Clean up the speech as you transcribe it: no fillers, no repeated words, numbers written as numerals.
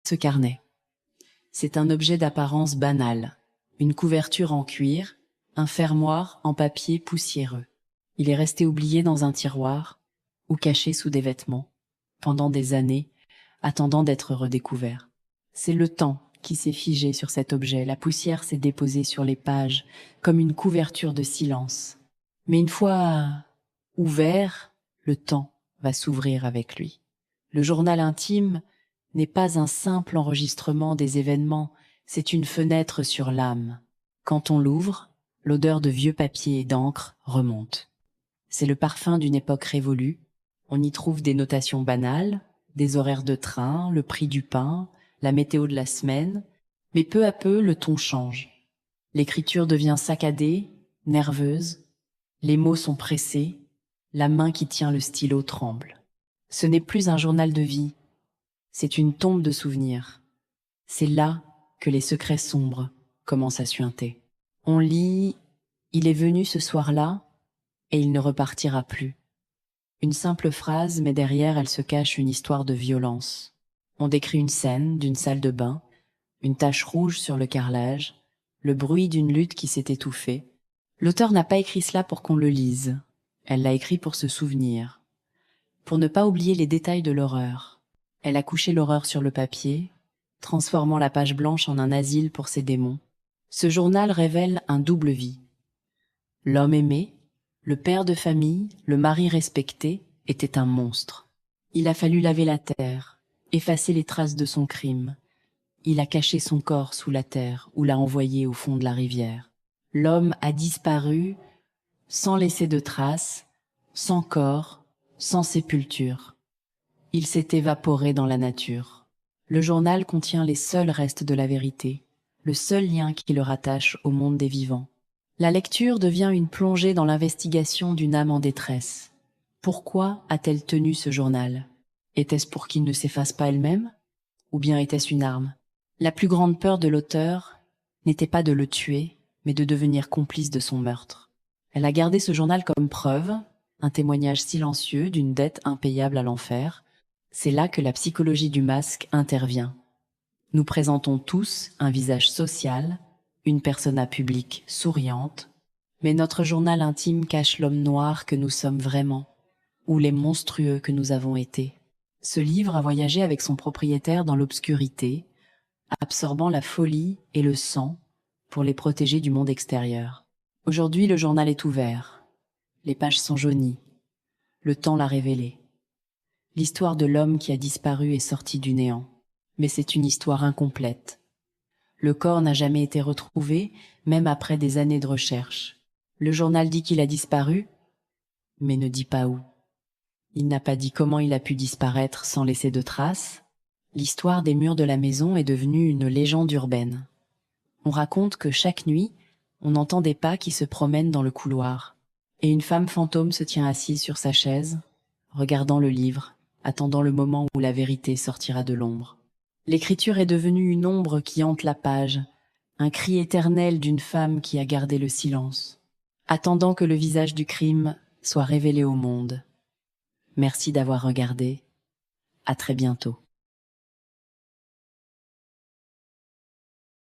Ce carnet. C'est un objet d'apparence banale. Une couverture en cuir, un fermoir en papier poussiéreux. Il est resté oublié dans un tiroir ou caché sous des vêtements, pendant des années, attendant d'être redécouvert. C'est le temps qui s'est figé sur cet objet, la poussière s'est déposée sur les pages, comme une couverture de silence. Mais une fois ouvert, le temps va s'ouvrir avec lui. Le journal intime n'est pas un simple enregistrement des événements, c'est une fenêtre sur l'âme. Quand on l'ouvre, l'odeur de vieux papier et d'encre remonte. C'est le parfum d'une époque révolue. On y trouve des notations banales, des horaires de train, le prix du pain, la météo de la semaine. Mais peu à peu, le ton change. L'écriture devient saccadée, nerveuse. Les mots sont pressés. La main qui tient le stylo tremble. Ce n'est plus un journal de vie. C'est une tombe de souvenirs. C'est là que les secrets sombres commencent à suinter. On lit « Il est venu ce soir-là et il ne repartira plus ». Une simple phrase, mais derrière elle se cache une histoire de violence. On décrit une scène d'une salle de bain, une tache rouge sur le carrelage, le bruit d'une lutte qui s'est étouffée. L'auteur n'a pas écrit cela pour qu'on le lise. Elle l'a écrit pour se souvenir, pour ne pas oublier les détails de l'horreur. Elle a couché l'horreur sur le papier, transformant la page blanche en un asile pour ses démons. Ce journal révèle un double vie. L'homme aimé, le père de famille, le mari respecté, était un monstre. Il a fallu laver la terre, effacer les traces de son crime. Il a caché son corps sous la terre ou l'a envoyé au fond de la rivière. L'homme a disparu sans laisser de traces, sans corps, sans sépulture. Il s'est évaporé dans la nature. Le journal contient les seuls restes de la vérité, le seul lien qui le rattache au monde des vivants. La lecture devient une plongée dans l'investigation d'une âme en détresse. Pourquoi a-t-elle tenu ce journal? Était-ce pour qu'il ne s'efface pas elle-même? Ou bien était-ce une arme? La plus grande peur de l'auteur n'était pas de le tuer, mais de devenir complice de son meurtre. Elle a gardé ce journal comme preuve, un témoignage silencieux d'une dette impayable à l'enfer. C'est là que la psychologie du masque intervient. Nous présentons tous un visage social, une persona publique souriante, mais notre journal intime cache l'homme noir que nous sommes vraiment, ou les monstrueux que nous avons été. Ce livre a voyagé avec son propriétaire dans l'obscurité, absorbant la folie et le sang pour les protéger du monde extérieur. Aujourd'hui, le journal est ouvert. Les pages sont jaunies. Le temps l'a révélé. L'histoire de l'homme qui a disparu est sortie du néant. Mais c'est une histoire incomplète. Le corps n'a jamais été retrouvé, même après des années de recherche. Le journal dit qu'il a disparu, mais ne dit pas où. Il n'a pas dit comment il a pu disparaître sans laisser de traces. L'histoire des murs de la maison est devenue une légende urbaine. On raconte que chaque nuit, on entend des pas qui se promènent dans le couloir, et une femme fantôme se tient assise sur sa chaise, regardant le livre, attendant le moment où la vérité sortira de l'ombre. L'écriture est devenue une ombre qui hante la page, un cri éternel d'une femme qui a gardé le silence, attendant que le visage du crime soit révélé au monde. Merci d'avoir regardé. À très bientôt.